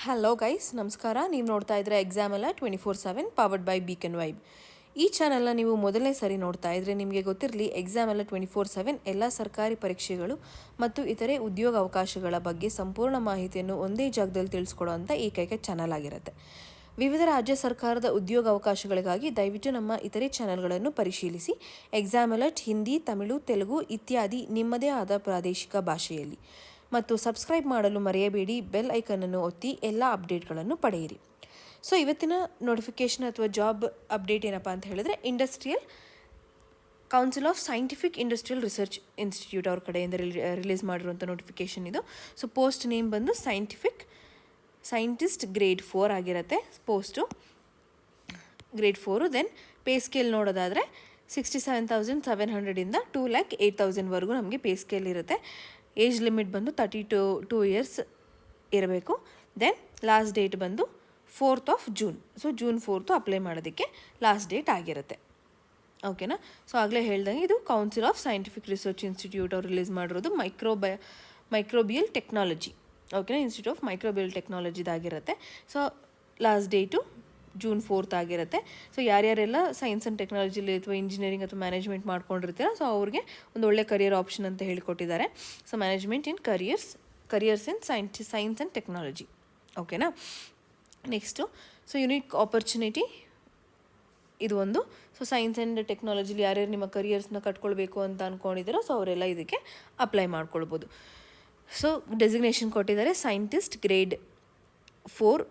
Hello guys, ನಮಸ್ಕಾರ. ನೀವು ನೋಡ್ತಾ ಇದ್ರೆ ಎಕ್ಸಾಮ್ ಅಲ್ಲ 24/7 ಪವರ್ಡ್ ಬೈ ಬೀಕನ್ ವೈಬ್. ಈ ಚಾನಲ್ನ ನೀವು ಮೊದಲನೇ ಸರಿ ನೋಡ್ತಾ ಇದ್ರೆ ನಿಮಗೆ ಗೊತ್ತಿರಲಿ, ಎಕ್ಸಾಮ್ ಅಲ್ಲ 24/7 ಎಲ್ಲ ಸರ್ಕಾರಿ ಪರೀಕ್ಷೆಗಳು ಮತ್ತು ಇತರೆ ಉದ್ಯೋಗ ಅವಕಾಶಗಳ ಬಗ್ಗೆ ಸಂಪೂರ್ಣ ಮಾಹಿತಿಯನ್ನು ಒಂದೇ ಜಾಗದಲ್ಲಿ ತಿಳಿಸ್ಕೊಡುವಂಥ ಏಕೈಕ ಚಾನಲ್ ಆಗಿರುತ್ತೆ. ವಿವಿಧ ರಾಜ್ಯ ಸರ್ಕಾರದ ಉದ್ಯೋಗ ಅವಕಾಶಗಳಿಗಾಗಿ ದಯವಿಟ್ಟು ನಮ್ಮ ಇತರೆ ಚಾನಲ್ಗಳನ್ನು ಪರಿಶೀಲಿಸಿ. ಎಕ್ಸಾಮ್ ಅಲರ್ಟ್ ಹಿಂದಿ, ತಮಿಳು, ತೆಲುಗು ಇತ್ಯಾದಿ ನಿಮ್ಮದೇ ಆದ ಪ್ರಾದೇಶಿಕ ಭಾಷೆಯಲ್ಲಿ. ಮತ್ತು ಸಬ್ಸ್ಕ್ರೈಬ್ ಮಾಡಲು ಮರೆಯಬೇಡಿ. ಬೆಲ್ ಐಕನನ್ನು ಒತ್ತಿ ಎಲ್ಲ ಅಪ್ಡೇಟ್ಗಳನ್ನು ಪಡೆಯಿರಿ. ಸೊ ಇವತ್ತಿನ ನೋಟಿಫಿಕೇಷನ್ ಅಥವಾ ಜಾಬ್ ಅಪ್ಡೇಟ್ ಏನಪ್ಪ ಅಂತ ಹೇಳಿದ್ರೆ, industrial council of scientific industrial research institute ಅವ್ರ ಕಡೆಯಿಂದ ರಿಲೀಸ್ ಮಾಡಿರುವಂಥ ನೋಟಿಫಿಕೇಷನ್ ಇದು. ಸೊ ಪೋಸ್ಟ್ ನೇಮ್ ಬಂದು ಸೈಂಟಿಸ್ಟ್ ಗ್ರೇಡ್ 4 ಆಗಿರುತ್ತೆ post, grade 4. Then pay scale ನೋಡೋದಾದರೆ 67,700 2,08,000ವರೆಗೂ ನಮಗೆ ಪೇ ಸ್ಕೇಲ್ ಇರುತ್ತೆ. ಏಜ್ ಲಿಮಿಟ್ ಬಂದು 32 ಇಯರ್ಸ್ ಇರಬೇಕು. ದೆನ್ ಲಾಸ್ಟ್ ಡೇಟ್ ಬಂದು 4th June. So June 4 apply ಮಾಡೋದಕ್ಕೆ ಲಾಸ್ಟ್ ಡೇಟ್ ಆಗಿರುತ್ತೆ. ಓಕೆನಾ. ಸೊ ಆಗಲೇ ಹೇಳ್ದಂಗೆ ಇದು council of scientific research institute ಅವ್ರು ರಿಲೀಸ್ ಮಾಡಿರೋದು ಮೈಕ್ರೋಬಿಯಲ್ ಟೆಕ್ನಾಲಜಿ. ಓಕೆನಾ, ಇನ್ಸ್ಟಿಟ್ಯೂಟ್ ಆಫ್ ಮೈಕ್ರೋಬಿಯಲ್ ಟೆಕ್ನಾಲಜಿದಾಗಿರುತ್ತೆ. ಸೊ ಲಾಸ್ಟ್ ಡೇಟು June 4 ಆಗಿರುತ್ತೆ. ಸೊ ಯಾರ್ಯಾರೆಲ್ಲ ಸೈನ್ಸ್ ಆ್ಯಂಡ್ ಟೆಕ್ನಾಲಜಿಲಿ ಅಥವಾ ಇಂಜಿನಿಯರಿಂಗ್ ಅಥವಾ ಮ್ಯಾನೇಜ್ಮೆಂಟ್ ಮಾಡ್ಕೊಂಡಿರ್ತೀರ, ಸೊ ಅವ್ರಿಗೆ ಒಂದು ಒಳ್ಳೆ ಕರಿಯರ್ ಆಪ್ಷನ್ ಅಂತ ಹೇಳಿಕೊಟ್ಟಿದ್ದಾರೆ. So management in careers in science and technology. ಓಕೆನಾ. ನೆಕ್ಸ್ಟು ಸೊ ಯುನಿಕ್ ಆಪರ್ಚುನಿಟಿ ಇದು ಒಂದು. ಸೊ ಸೈನ್ಸ್ ಆ್ಯಂಡ್ ಟೆಕ್ನಾಲಜಿಲಿ ಯಾರ್ಯಾರು ನಿಮ್ಮ ಕರಿಯರ್ಸ್ನ ಕಟ್ಕೊಳ್ಬೇಕು ಅಂತ ಅಂದ್ಕೊಂಡಿದ್ದೀರೋ ಸೊ ಅವರೆಲ್ಲ ಇದಕ್ಕೆ ಅಪ್ಲೈ ಮಾಡ್ಕೊಳ್ಬೋದು. ಸೊ ಡೆಸಿಗ್ನೇಷನ್ ಕೊಟ್ಟಿದ್ದಾರೆ ಸೈಂಟಿಸ್ಟ್ ಗ್ರೇಡ್ 4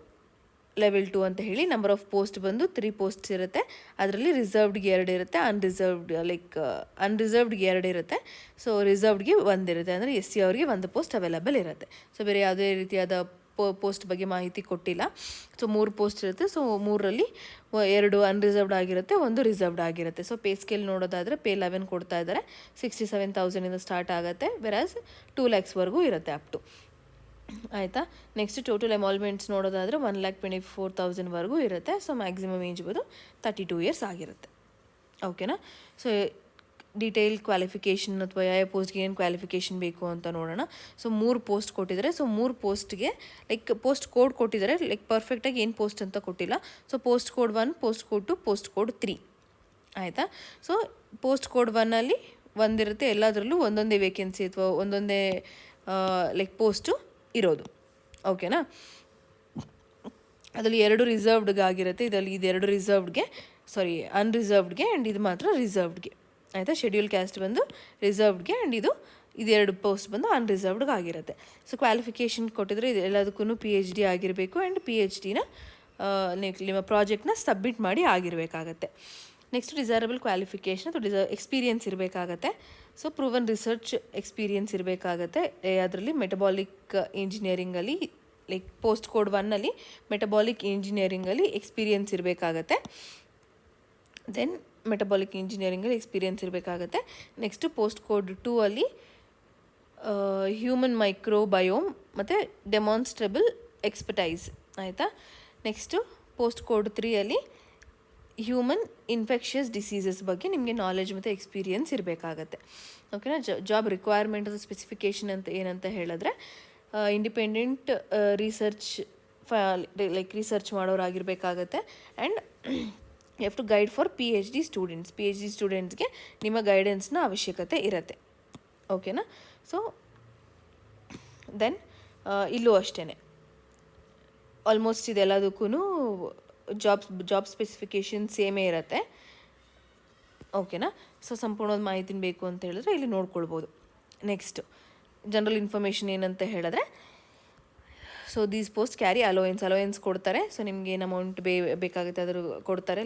ಲೆವೆಲ್ 2 ಅಂತ ಹೇಳಿ. ನಂಬರ್ ಆಫ್ ಪೋಸ್ಟ್ ಬಂದು 3 ಪೋಸ್ಟ್ಸ್ ಇರುತ್ತೆ. ಅದರಲ್ಲಿ ರಿಸರ್ವ್ಡ್ಗೆ 2 ಇರುತ್ತೆ, ಅನ್ರಿಸರ್ವ್ಡ್ಗೆ 2 ಇರುತ್ತೆ. ಸೊ ರಿಸರ್ವ್ಡ್ಗೆ 1 ಇರುತ್ತೆ, ಅಂದರೆ SC ಅವರಿಗೆ 1 ಪೋಸ್ಟ್ ಅವೈಲಬಲ್ ಇರುತ್ತೆ. ಸೊ ಬೇರೆ ಯಾವುದೇ ರೀತಿಯಾದ ಪೋಸ್ಟ್ ಬಗ್ಗೆ ಮಾಹಿತಿ ಕೊಟ್ಟಿಲ್ಲ. ಸೊ 3 ಪೋಸ್ಟ್ ಇರುತ್ತೆ. ಸೊ 3ರಲ್ಲಿ 2 ಅನ್ರಿಸರ್ವ್ಡ್ ಆಗಿರುತ್ತೆ, 1 ರಿಸರ್ವ್ಡ್ ಆಗಿರುತ್ತೆ. ಸೊ ಪೇ ಸ್ಕೇಲ್ ನೋಡೋದಾದರೆ ಪೇ 11 ಕೊಡ್ತಾ ಇದ್ದಾರೆ. 67,000 ಸ್ಟಾರ್ಟ್ ಆಗುತ್ತೆ, ವೆರಾಸ್ 2 lakhsವರೆಗೂ ಇರುತ್ತೆ ಅಪ್ ಟು. ಆಯಿತಾ. ನೆಕ್ಸ್ಟ್ ಟೋಟಲ್ ಎಮಾಲ್ಮೆಂಟ್ಸ್ ನೋಡೋದಾದರೆ 1,24,000ವರೆಗೂ ಇರುತ್ತೆ. ಸೊ ಮ್ಯಾಕ್ಸಿಮಮ್ ಏಜ್ ಬಂದು 32 ಇಯರ್ಸ್ ಆಗಿರುತ್ತೆ. ಓಕೆನಾ. ಸೊ ಡೀಟೇಲ್ ಕ್ವಾಲಿಫಿಕೇಷನ್ ಅಥವಾ ಯಾವ ಪೋಸ್ಟ್ಗೆ ಏನು ಕ್ವಾಲಿಫಿಕೇಷನ್ ಬೇಕು ಅಂತ ನೋಡೋಣ. ಸೊ 3 ಪೋಸ್ಟ್ ಕೊಟ್ಟಿದ್ದಾರೆ. ಸೊ 3 ಪೋಸ್ಟ್ಗೆ ಪೋಸ್ಟ್ ಕೋಡ್ ಕೊಟ್ಟಿದ್ದಾರೆ. ಪರ್ಫೆಕ್ಟಾಗಿ ಏನು ಪೋಸ್ಟ್ ಅಂತ ಕೊಟ್ಟಿಲ್ಲ. So post code 1, post code 2, post code 3. ಆಯಿತಾ. ಸೊ ಪೋಸ್ಟ್ ಕೋಡ್ 1ಅಲ್ಲಿ ಒಂದಿರುತ್ತೆ, ಎಲ್ಲದರಲ್ಲೂ ಒಂದೊಂದೇ ವೇಕೆನ್ಸಿ ಅಥವಾ ಒಂದೊಂದೇ ಪೋಸ್ಟು ಇರೋದು. ಓಕೆನಾ. ಅದರಲ್ಲಿ 2 ರಿಸರ್ವ್ಡ್ಗೆ ಆಗಿರುತ್ತೆ. ಇದರಲ್ಲಿ ಇದೆರಡು ಅನ್ರಿಸರ್ವ್ಡ್ಗೆ ಆ್ಯಂಡ್ ಇದು ಮಾತ್ರ ರಿಸರ್ವ್ಡ್ಗೆ. ಆಯಿತಾ. ಶೆಡ್ಯೂಲ್ ಕ್ಯಾಸ್ಟ್ ಬಂದು ರಿಸರ್ವ್ಡ್ಗೆ ಆ್ಯಂಡ್ ಇದೆರಡು ಪೋಸ್ಟ್ ಬಂದು ಅನ್ರಿಸರ್ವ್ಡ್ಗೆ ಆಗಿರುತ್ತೆ. ಸೊ ಕ್ವಾಲಿಫಿಕೇಷನ್ ಕೊಟ್ಟಿದ್ರೆ ಇದು ಎಲ್ಲದಕ್ಕೂ PhD ಆಗಿರಬೇಕು ಆ್ಯಂಡ್ PhDನ ನಿಮ್ಮ ಪ್ರಾಜೆಕ್ಟ್ನ ಸಬ್ಮಿಟ್ ಮಾಡಿ ಆಗಿರಬೇಕಾಗತ್ತೆ. ನೆಕ್ಸ್ಟ್ ಡಿಸೈರಬಲ್ ಕ್ವಾಲಿಫಿಕೇಷನ್ ಅಥವಾ ಎಕ್ಸ್ಪೀರಿಯನ್ಸ್ ಇರಬೇಕಾಗತ್ತೆ. ಸೊ ಪ್ರೂವನ್ ರಿಸರ್ಚ್ ಎಕ್ಸ್ಪೀರಿಯನ್ಸ್ ಇರಬೇಕಾಗತ್ತೆ. ಅದರಲ್ಲಿ ಮೆಟಬಾಲಿಕ್ ಇಂಜಿನಿಯರಿಂಗಲ್ಲಿ ಪೋಸ್ಟ್ ಕೋಡ್ 1ಅಲ್ಲಿ ಮೆಟಬಾಲಿಕ್ ಇಂಜಿನಿಯರಿಂಗಲ್ಲಿ ಎಕ್ಸ್ಪೀರಿಯನ್ಸ್ ಇರಬೇಕಾಗತ್ತೆ. ದೆನ್ ಮೆಟಬಾಲಿಕ್ ಇಂಜಿನಿಯರಿಂಗಲ್ಲಿ ಎಕ್ಸ್ಪೀರಿಯನ್ಸ್ ಇರಬೇಕಾಗತ್ತೆ. ನೆಕ್ಸ್ಟು ಪೋಸ್ಟ್ ಕೋಡ್ 2ಅಲ್ಲಿ ಹ್ಯೂಮನ್ ಮೈಕ್ರೋಬಯೋಮ್ ಮತ್ತು ಡೆಮಾನ್ಸ್ಟ್ರೇಬಲ್ ಎಕ್ಸ್ಪರ್ಟೈಸ್. ಆಯಿತಾ. ನೆಕ್ಸ್ಟು ಪೋಸ್ಟ್ ಕೋಡ್ 3ಅಲ್ಲಿ ಹ್ಯೂಮನ್ ಇನ್ಫೆಕ್ಷಿಯಸ್ ಡಿಸೀಸಸ್ ಬಗ್ಗೆ ನಿಮಗೆ ನಾಲೆಜ್ ಮತ್ತು ಎಕ್ಸ್ಪೀರಿಯನ್ಸ್ ಇರಬೇಕಾಗತ್ತೆ. ಓಕೆನಾ. ಜಾಬ್ ರಿಕ್ವೈರ್ಮೆಂಟ್ ಅಥವಾ ಸ್ಪೆಸಿಫಿಕೇಷನ್ ಅಂತ ಏನಂತ ಹೇಳಿದ್ರೆ, ಇಂಡಿಪೆಂಡೆಂಟ್ ರಿಸರ್ಚ್ ಮಾಡೋರಾಗಿರಬೇಕಾಗತ್ತೆ. And you have to guide for PhD ಸ್ಟೂಡೆಂಟ್ಸ್ಗೆ ನಿಮ್ಮ ಗೈಡೆನ್ಸ್ನ ಅವಶ್ಯಕತೆ ಇರುತ್ತೆ. ಓಕೆನಾ. ಸೊ ದೆನ್ ಇಲ್ಲೂ ಅಷ್ಟೇ ಆಲ್ಮೋಸ್ಟ್ ಇದೆಲ್ಲದಕ್ಕೂ ಜಾಬ್ ಸ್ಪೆಸಿಫಿಕೇಷನ್ ಸೇಮೇ ಇರುತ್ತೆ. ಓಕೆನಾ. ಸೊ ಸಂಪೂರ್ಣವಾದ ಮಾಹಿತಿನ ಬೇಕು ಅಂತ ಹೇಳಿದ್ರೆ ಇಲ್ಲಿ ನೋಡ್ಕೊಳ್ಬೋದು. ನೆಕ್ಸ್ಟು ಜನರಲ್ ಇನ್ಫಾರ್ಮೇಷನ್ ಏನಂತ ಹೇಳಿದ್ರೆ, so these post carry allowance ಕೊಡ್ತಾರೆ. ಸೊ ನಿಮ್ಗೆ ಏನು ಅಮೌಂಟ್ ಬೇಕಾಗುತ್ತೆ ಅದ್ರ ಕೊಡ್ತಾರೆ.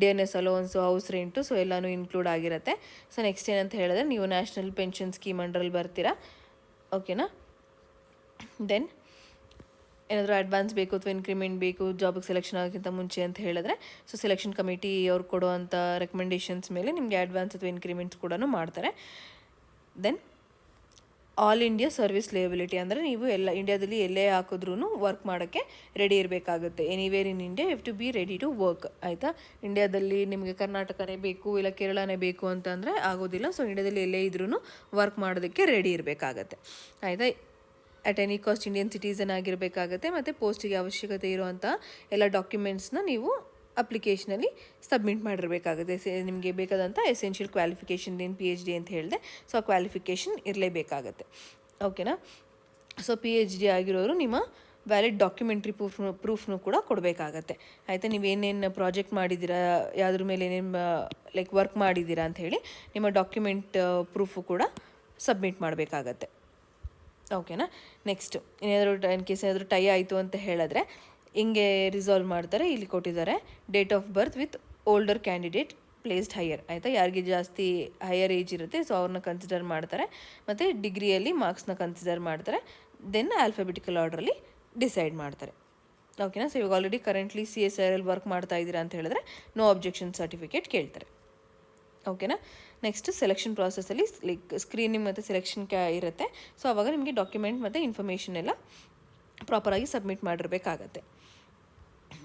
DNS ಅಲೋವೆನ್ಸು, ಹೌಸ್ ರೆಂಟು, ಸೊ ಎಲ್ಲನೂ ಇನ್ಕ್ಲೂಡ್ ಆಗಿರುತ್ತೆ. ಸೊ ನೆಕ್ಸ್ಟ್ ಏನಂತ ಹೇಳಿದ್ರೆ, ನೀವು ನ್ಯಾಷನಲ್ ಪೆನ್ಷನ್ ಸ್ಕೀಮ್ ಅಂಡರಲ್ಲಿ ಬರ್ತೀರಾ. ಓಕೆನಾ. ದೆನ್ ಏನಾದರೂ ಅಡ್ವಾನ್ಸ್ ಬೇಕು ಅಥವಾ ಇನ್ಕ್ರಿಮೆಂಟ್ ಬೇಕು ಜಾಬಿಗೆ ಸೆಲೆಕ್ಷನ್ ಆಗೋಕ್ಕಿಂತ ಮುಂಚೆ ಅಂತ ಹೇಳಿದ್ರೆ, ಸೊ ಸೆಲೆಕ್ಷನ್ ಕಮಿಟಿ ಅವ್ರು ಕೊಡುವಂಥ ರೆಕಮೆಂಡೇಷನ್ಸ್ ಮೇಲೆ ನಿಮಗೆ ಅಡ್ವಾನ್ಸ್ ಅಥವಾ ಇನ್ಕ್ರಿಮೆಂಟ್ಸ್ ಕೂಡ ಮಾಡ್ತಾರೆ. Then all India service liability, ಅಂದರೆ ನೀವು ಇಂಡಿಯಾದಲ್ಲಿ ಎಲ್ಲೇ ಹಾಕಿದ್ರೂ ವರ್ಕ್ ಮಾಡೋಕ್ಕೆ ರೆಡಿ ಇರಬೇಕಾಗುತ್ತೆ. Anywhere in India you have to be ready to work. ಆಯಿತಾ. ಇಂಡಿಯಾದಲ್ಲಿ ನಿಮಗೆ ಕರ್ನಾಟಕನೇ ಬೇಕು ಇಲ್ಲ ಕೇರಳನೇ ಬೇಕು ಅಂತಂದರೆ ಆಗೋದಿಲ್ಲ. ಸೊ ಇಂಡಿಯಾದಲ್ಲಿ ಎಲ್ಲೇ ಇದ್ರೂ ವರ್ಕ್ ಮಾಡೋದಕ್ಕೆ ರೆಡಿ ಇರಬೇಕಾಗತ್ತೆ. ಆಯಿತಾ. At any cost Indian citizen ಆಗಿರಬೇಕಾಗತ್ತೆ. ಮತ್ತು ಪೋಸ್ಟಿಗೆ ಅವಶ್ಯಕತೆ ಇರುವಂಥ ಎಲ್ಲ ಡಾಕ್ಯುಮೆಂಟ್ಸ್ನ ನೀವು ಅಪ್ಲಿಕೇಶನಲ್ಲಿ ಸಬ್ಮಿಟ್ ಮಾಡಿರಬೇಕಾಗುತ್ತೆ. ನಿಮಗೆ ಬೇಕಾದಂಥ ಎಸೆನ್ಷಿಯಲ್ ಕ್ವಾಲಿಫಿಕೇಷನ್ ಏನು PhD ಅಂತ ಹೇಳಿದೆ, ಸೊ ಆ ಕ್ವಾಲಿಫಿಕೇಷನ್ ಇರಲೇಬೇಕಾಗತ್ತೆ. ಓಕೆನಾ. ಸೊ PhD ಆಗಿರೋರು ನಿಮ್ಮ ವ್ಯಾಲಿಡ್ ಡಾಕ್ಯುಮೆಂಟ್ರಿ ಪ್ರೂಫ್ನು ಕೂಡ ಕೊಡಬೇಕಾಗತ್ತೆ. ಆಯಿತಾ. ನೀವೇನೇನು ಪ್ರಾಜೆಕ್ಟ್ ಮಾಡಿದ್ದೀರಾ, ಯಾವುದ್ರ ಮೇಲೆ ಏನೇನು ಲೈಕ್ ವರ್ಕ್ ಮಾಡಿದ್ದೀರಾ ಅಂತ ಹೇಳಿ ನಿಮ್ಮ ಡಾಕ್ಯುಮೆಂಟ್ ಪ್ರೂಫು ಕೂಡ ಸಬ್ಮಿಟ್ ಮಾಡಬೇಕಾಗತ್ತೆ. ಓಕೆನಾ. ನೆಕ್ಸ್ಟು ಏನಾದರೂ ಇನ್ ಕೇಸ್ ಏನಾದರೂ ಟೈ ಆಯಿತು ಅಂತ ಹೇಳಿದ್ರೆ ಹಿಂಗೆ ರಿಸಾಲ್ವ್ ಮಾಡ್ತಾರೆ. ಇಲ್ಲಿ ಕೊಟ್ಟಿದ್ದಾರೆ date of birth with older candidate placed higher. ಆಯಿತಾ. ಯಾರಿಗೆ ಜಾಸ್ತಿ ಹೈಯರ್ ಏಜ್ ಇರುತ್ತೆ ಸೊ ಅವ್ರನ್ನ ಕನ್ಸಿಡರ್ ಮಾಡ್ತಾರೆ. ಮತ್ತು ಡಿಗ್ರಿಯಲ್ಲಿ ಮಾರ್ಕ್ಸ್ನ ಕನ್ಸಿಡರ್ ಮಾಡ್ತಾರೆ. ದೆನ್ ಆಲ್ಫಾಬೆಟಿಕಲ್ ಆರ್ಡ್ರಲ್ಲಿ ಡಿಸೈಡ್ ಮಾಡ್ತಾರೆ. ಓಕೆನಾ. ಸೊ ಇವಾಗ ಆಲ್ರೆಡಿ ಕರೆಂಟ್ಲಿ CSIR ವರ್ಕ್ ಮಾಡ್ತಾ ಇದ್ದೀರಾ ಅಂತ ಹೇಳಿದ್ರೆ ನೋ ಅಬ್ಜೆಕ್ಷನ್ ಸರ್ಟಿಫಿಕೇಟ್ ಕೇಳ್ತಾರೆ. ಓಕೆನಾ. ನೆಕ್ಸ್ಟ್ ಸೆಲೆಕ್ಷನ್ ಪ್ರಾಸೆಸಲ್ಲಿ ಲೈಕ್ ಸ್ಕ್ರೀನಿಂಗ್ ಮತ್ತು ಸೆಲೆಕ್ಷನ್ ಇರುತ್ತೆ. ಸೊ ಆವಾಗ ನಿಮಗೆ ಡಾಕ್ಯುಮೆಂಟ್ ಮತ್ತು ಇನ್ಫಾರ್ಮೇಷನ್ ಎಲ್ಲ ಪ್ರಾಪರಾಗಿ ಸಬ್ಮಿಟ್ ಮಾಡಿರಬೇಕಾಗತ್ತೆ.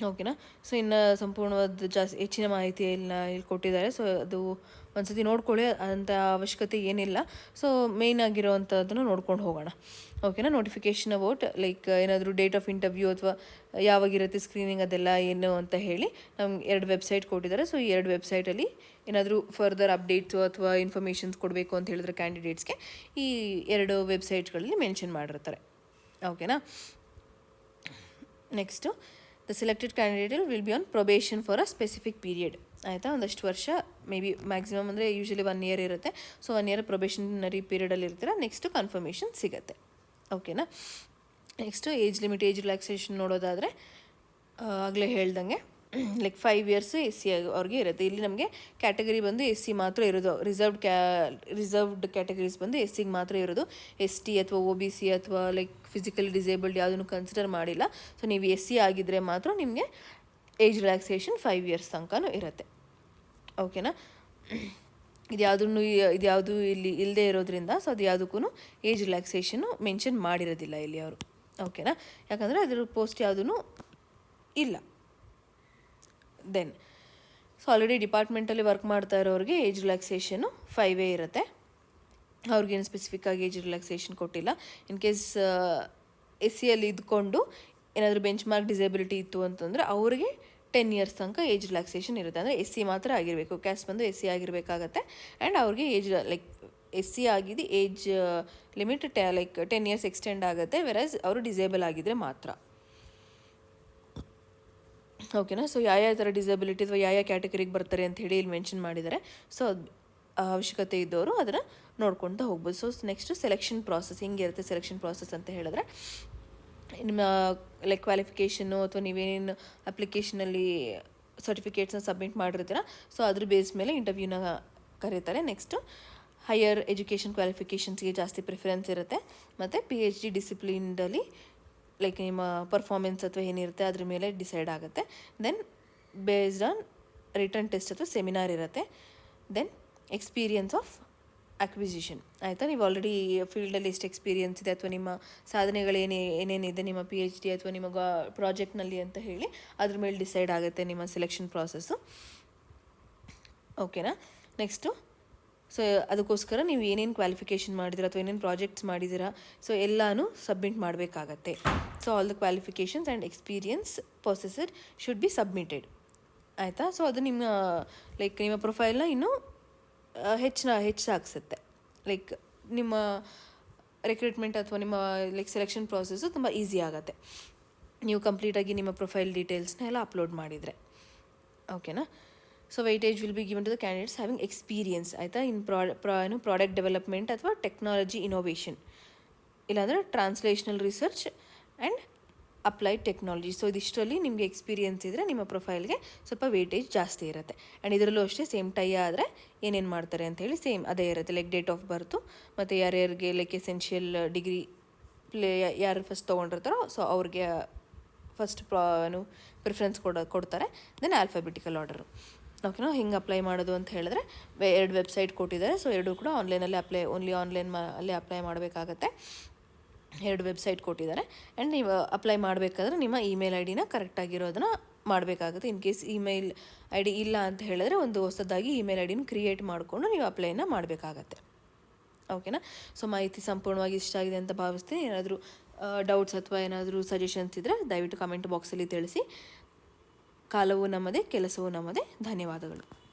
ಓಕೆನಾ. ಸೊ ಇನ್ನು ಸಂಪೂರ್ಣವಾದ ಹೆಚ್ಚಿನ ಮಾಹಿತಿ ಇಲ್ಲಿ ಕೊಟ್ಟಿದ್ದಾರೆ. ಸೊ ಅದು ಒಂದ್ಸತಿ ನೋಡ್ಕೊಳ್ಳಿ, ಅಂಥ ಅವಶ್ಯಕತೆ ಏನಿಲ್ಲ. ಸೊ ಮೇಯ್ನ್ ಆಗಿರೋವಂಥದ್ದನ್ನು ನೋಡ್ಕೊಂಡು ಹೋಗೋಣ. ಓಕೆನಾ. ನೋಟಿಫಿಕೇಷನ್ ಅಬೌಟ್ ಲೈಕ್ ಏನಾದರೂ ಡೇಟ್ ಆಫ್ ಇಂಟರ್ವ್ಯೂ ಅಥವಾ ಯಾವಾಗಿರುತ್ತೆ ಸ್ಕ್ರೀನಿಂಗ್ ಅದೆಲ್ಲ ಏನು ಅಂತ ಹೇಳಿ ನಮ್ಗೆ 2 ವೆಬ್ಸೈಟ್ ಕೊಟ್ಟಿದ್ದಾರೆ. ಸೊ ಈ 2 ವೆಬ್ಸೈಟಲ್ಲಿ ಏನಾದರೂ ಫರ್ದರ್ ಅಪ್ಡೇಟ್ಸು ಅಥವಾ ಇನ್ಫಾರ್ಮೇಷನ್ಸ್ ಕೊಡಬೇಕು ಅಂತ ಹೇಳಿದ್ರೆ ಕ್ಯಾಂಡಿಡೇಟ್ಸ್ಗೆ ಈ 2 ವೆಬ್ಸೈಟ್ಗಳಲ್ಲಿ ಮೆನ್ಷನ್ ಮಾಡಿರ್ತಾರೆ. ಓಕೆನಾ. Next the selected candidate will be on probation for a specific period. ಆಯಿತಾ. ಒಂದಷ್ಟು ವರ್ಷ ಮೇ ಬಿ ಮ್ಯಾಕ್ಸಿಮಮ್ ಅಂದರೆ ಯೂಶಲಿ 1 ಇಯರ್ ಇರುತ್ತೆ. ಸೊ 1 ಇಯರ್ ಪ್ರೊಬೇಷನರಿ ಪೀರಿಯಡಲ್ಲಿ ಇರ್ತೀರ. ನೆಕ್ಸ್ಟು ಕನ್ಫರ್ಮೇಷನ್ ಸಿಗುತ್ತೆ. ಓಕೆನಾ. Next age limit, age relaxation ನೋಡೋದಾದರೆ ಆಗಲೇ ಹೇಳ್ದಂಗೆ ಲೈಕ್ 5 ಇಯರ್ಸ್ SC ಅವ್ರಿಗೆ ಇರುತ್ತೆ. ಇಲ್ಲಿ ನಮಗೆ ಕ್ಯಾಟಗರಿ ಬಂದು SC ಮಾತ್ರ ಇರೋದು. ರಿಸರ್ವ್ಡ್ ಕ್ಯಾಟಗರೀಸ್ ಬಂದು SCಗೆ ಮಾತ್ರ ಇರೋದು. ST ಅಥವಾ OBC ಅಥವಾ ಲೈಕ್ ಫಿಸಿಕಲಿ ಡಿಸೇಬಲ್ಡ್ ಯಾವುದನ್ನು ಕನ್ಸಿಡರ್ ಮಾಡಿಲ್ಲ. ಸೊ ನೀವು SC ಆಗಿದ್ದರೆ ಮಾತ್ರ ನಿಮಗೆ ಏಜ್ ರಿಲ್ಯಾಕ್ಸೇಷನ್ 5 ಇಯರ್ಸ್ ತನಕನೂ ಇರುತ್ತೆ. ಓಕೆನಾ. ಇದ್ಯಾವುದು ಇಲ್ಲಿ ಇಲ್ಲದೆ ಇರೋದ್ರಿಂದ ಸೊ ಅದು ಯಾವುದಕ್ಕೂ ಏಜ್ ರಿಲ್ಯಾಕ್ಸೇಷನ್ನು ಮೆನ್ಷನ್ ಮಾಡಿರೋದಿಲ್ಲ ಇಲ್ಲಿ ಅವರು. ಓಕೆನಾ. ಯಾಕಂದರೆ ಅದರ ಪೋಸ್ಟ್ ಯಾವುದೂ ಇಲ್ಲ. ದೆನ್ ಸೊ ಆಲ್ರೆಡಿ ಡಿಪಾರ್ಟ್ಮೆಂಟಲ್ಲಿ ವರ್ಕ್ ಮಾಡ್ತಾ ಇರೋರಿಗೆ ಏಜ್ ರಿಲ್ಯಾಕ್ಸೇಷನ್ನು 5 ಇರುತ್ತೆ. ಅವ್ರಿಗೇನು ಸ್ಪೆಸಿಫಿಕ್ಕಾಗಿ ಏಜ್ ರಿಲ್ಯಾಕ್ಸೇಷನ್ ಕೊಟ್ಟಿಲ್ಲ. ಇನ್ ಕೇಸ್ SCಯಲ್ಲಿ ಇದ್ಕೊಂಡು ಏನಾದರೂ ಬೆಂಚ್ ಮಾರ್ಕ್ ಡಿಸೇಬಿಲಿಟಿ ಇತ್ತು ಅಂತಂದರೆ ಅವರಿಗೆ 10 ಇಯರ್ಸ್ ತನಕ ಏಜ್ ರಿಲ್ಯಾಕ್ಸೇಷನ್ ಇರುತ್ತೆ. ಅಂದರೆ SC ಮಾತ್ರ ಆಗಿರಬೇಕು. ಕ್ಯಾಸ್ಟ್ ಬಂದು SC ಆಗಿರಬೇಕಾಗತ್ತೆ. ಆ್ಯಂಡ್ ಅವ್ರಿಗೆ ಏಜ್ ಲೈಕ್ SC ಆಗಿದ್ದು age limit like 10 years extend ಆಗುತ್ತೆ. ವೆರಸ್ ಅವರು ಡಿಸೇಬಲ್ ಆಗಿದ್ದರೆ ಮಾತ್ರ. ಓಕೆನಾ. ಸೊ ಯಾವ ಥರ ಡಿಸಬಿಲಿಟಿ ಅಥವಾ ಯಾವ ಕ್ಯಾಟಗರಿಗೆ ಬರ್ತಾರೆ ಅಂತ ಹೇಳಿ ಇಲ್ಲಿ ಮೆನ್ಷನ್ ಮಾಡಿದ್ದಾರೆ. ಸೊ ಅವಶ್ಯಕತೆ ಇದ್ದವರು ಅದನ್ನು ನೋಡ್ಕೊಳ್ತಾ ಹೋಗ್ಬೋದು. ಸೊ ನೆಕ್ಸ್ಟು ಸೆಲೆಕ್ಷನ್ ಪ್ರಾಸೆಸ್ ಹಿಂಗಿರುತ್ತೆ. ಸೆಲೆಕ್ಷನ್ ಪ್ರಾಸೆಸ್ ಅಂತ ಹೇಳಿದ್ರೆ ನಿಮ್ಮ ಲೈಕ್ ಕ್ವಾಲಿಫಿಕೇಷನ್ನು ಅಥವಾ ನೀವೇನೇನು ಅಪ್ಲಿಕೇಶನಲ್ಲಿ ಸರ್ಟಿಫಿಕೇಟ್ಸ್ನ ಸಬ್ಮಿಟ್ ಮಾಡಿರ್ತೀರ ಸೊ ಅದ್ರ ಬೇಸ್ ಮೇಲೆ ಇಂಟರ್ವ್ಯೂನ ಕರೀತಾರೆ. ನೆಕ್ಸ್ಟು ಹೈಯರ್ ಎಜುಕೇಷನ್ ಕ್ವಾಲಿಫಿಕೇಷನ್ಸ್ಗೆ ಜಾಸ್ತಿ ಪ್ರಿಫರೆನ್ಸ್ ಇರುತ್ತೆ. ಮತ್ತು PhD ಡಿಸಿಪ್ಲಿನ್ಡಲ್ಲಿ ಲೈಕ್ ನಿಮ್ಮ ಪರ್ಫಾರ್ಮೆನ್ಸ್ ಅಥವಾ ಏನಿರುತ್ತೆ ಅದ್ರ ಮೇಲೆ ಡಿಸೈಡ್ ಆಗುತ್ತೆ. Then based on written test ಅಥವಾ ಸೆಮಿನಾರ್ ಇರುತ್ತೆ. Then experience of acquisition. ಆಯಿತಾ. ನೀವು ಆಲ್ರೆಡಿ ಫೀಲ್ಡಲ್ಲಿ ಎಷ್ಟು ಎಕ್ಸ್ಪೀರಿಯನ್ಸ್ ಇದೆ ಅಥವಾ ನಿಮ್ಮ ಸಾಧನೆಗಳು ಏನೇನಿದೆ ನಿಮ್ಮ PhD ಅಥವಾ ನಿಮ್ಮ ಪ್ರಾಜೆಕ್ಟ್ನಲ್ಲಿ ಅಂತ ಹೇಳಿ ಅದ್ರ ಮೇಲೆ ಡಿಸೈಡ್ ಆಗುತ್ತೆ ನಿಮ್ಮ ಸೆಲೆಕ್ಷನ್ ಪ್ರಾಸೆಸ್ಸು. ಓಕೆನಾ. ನೆಕ್ಸ್ಟು ಸೊ ಅದಕ್ಕೋಸ್ಕರ ನೀವು ಏನೇನು ಕ್ವಾಲಿಫಿಕೇಷನ್ ಮಾಡಿದ್ದೀರಾ ಅಥವಾ ಏನೇನು ಪ್ರಾಜೆಕ್ಟ್ಸ್ ಮಾಡಿದ್ದೀರಾ ಸೊ ಎಲ್ಲನೂ ಸಬ್ಮಿಟ್ ಮಾಡಬೇಕಾಗತ್ತೆ. So all the qualifications and experience ಪೊಸೆಸರ್ should be submitted. ಆಯಿತಾ. ಸೊ ಅದು ನಿಮ್ಮ ಲೈಕ್ ನಿಮ್ಮ ಪ್ರೊಫೈಲ್ನ ಇನ್ನೂ ಹೆಚ್ಚಾಗಿಸುತ್ತೆ. ಲೈಕ್ ನಿಮ್ಮ ರಿಕ್ರೂಟ್ಮೆಂಟ್ ಅಥವಾ ನಿಮ್ಮ ಲೈಕ್ ಸೆಲೆಕ್ಷನ್ ಪ್ರಾಸೆಸ್ಸು ತುಂಬ ಈಸಿ ಆಗುತ್ತೆ ನೀವು ಕಂಪ್ಲೀಟಾಗಿ ನಿಮ್ಮ ಪ್ರೊಫೈಲ್ ಡೀಟೇಲ್ಸ್ನ ಎಲ್ಲ ಅಪ್ಲೋಡ್ ಮಾಡಿದರೆ. ಓಕೆನಾ. So weightage will be given to the candidates having experience. ಆಯಿತಾ. ಇನ್ ಪ್ರಾಡಕ್ಟ್ ಡೆವಲಪ್ಮೆಂಟ್ ಅಥವಾ ಟೆಕ್ನಾಲಜಿ ಇನೋವೇಷನ್, ಇಲ್ಲಾಂದರೆ translational research and applied technology. So ಇದಿಷ್ಟರಲ್ಲಿ ನಿಮಗೆ ಎಕ್ಸ್ಪೀರಿಯನ್ಸ್ ಇದ್ದರೆ ನಿಮ್ಮ ಪ್ರೊಫೈಲ್ಗೆ ಸ್ವಲ್ಪ ವೇಟೇಜ್ ಜಾಸ್ತಿ ಇರುತ್ತೆ. ಆ್ಯಂಡ್ ಇದರಲ್ಲೂ ಅಷ್ಟೇ ಸೇಮ್ ಟೈ ಆದರೆ ಏನೇನು ಮಾಡ್ತಾರೆ ಅಂಥೇಳಿ ಸೇಮ್ ಅದೇ ಇರುತ್ತೆ. ಲೈಕ್ ಡೇಟ್ ಆಫ್ ಬರ್ತು ಮತ್ತು ಯಾರ್ಯಾರಿಗೆ ಲೈಕ್ ಎಸೆನ್ಷಿಯಲ್ ಡಿಗ್ರಿ ಯಾರು ಫಸ್ಟ್ ತೊಗೊಂಡಿರ್ತಾರೋ ಸೊ ಅವ್ರಿಗೆ ಫಸ್ಟ್ ಪ್ರಿಫರೆನ್ಸ್ ಕೊಡ್ತಾರೆ. Then alphabetical order. ಓಕೆನಾ. ಹಿಂಗೆ ಅಪ್ಲೈ ಮಾಡೋದು ಅಂತ ಹೇಳಿದ್ರೆ 2 ವೆಬ್ಸೈಟ್ ಕೊಟ್ಟಿದ್ದಾರೆ. ಸೊ 2 ಕೂಡ ಆನ್ಲೈನಲ್ಲಿ ಓನ್ಲಿ ಅಲ್ಲೇ ಅಪ್ಲೈ ಮಾಡಬೇಕಾಗತ್ತೆ. 2 ವೆಬ್ಸೈಟ್ ಕೊಟ್ಟಿದ್ದಾರೆ. ಆ್ಯಂಡ್ ನೀವು ಅಪ್ಲೈ ಮಾಡಬೇಕಾದ್ರೆ ನಿಮ್ಮ ಇಮೇಲ್ ID ಕರೆಕ್ಟಾಗಿರೋದನ್ನ ಮಾಡಬೇಕಾಗುತ್ತೆ. ಇನ್ ಕೇಸ್ ಇಮೇಲ್ ID ಇಲ್ಲ ಅಂತ ಹೇಳಿದ್ರೆ ಒಂದು ಹೊಸದಾಗಿ ಇಮೇಲ್ IDನ ಕ್ರಿಯೇಟ್ ಮಾಡಿಕೊಂಡು ನೀವು ಅಪ್ಲೈನ ಮಾಡಬೇಕಾಗತ್ತೆ. ಓಕೆನಾ. ಸೊ ಮಾಹಿತಿ ಸಂಪೂರ್ಣವಾಗಿ ಇಷ್ಟ ಆಗಿದೆ ಅಂತ ಭಾವಿಸ್ತೀನಿ. ಏನಾದರೂ ಡೌಟ್ಸ್ ಅಥವಾ ಏನಾದರೂ ಸಜೆಷನ್ಸ್ ಇದ್ದರೆ ದಯವಿಟ್ಟು ಕಮೆಂಟ್ ಬಾಕ್ಸಲ್ಲಿ ತಿಳಿಸಿ. ಕಾಲವು ನಮ್ಮದೇ, ಕೆಲಸವು ನಮ್ಮದೇ. ಧನ್ಯವಾದಗಳು.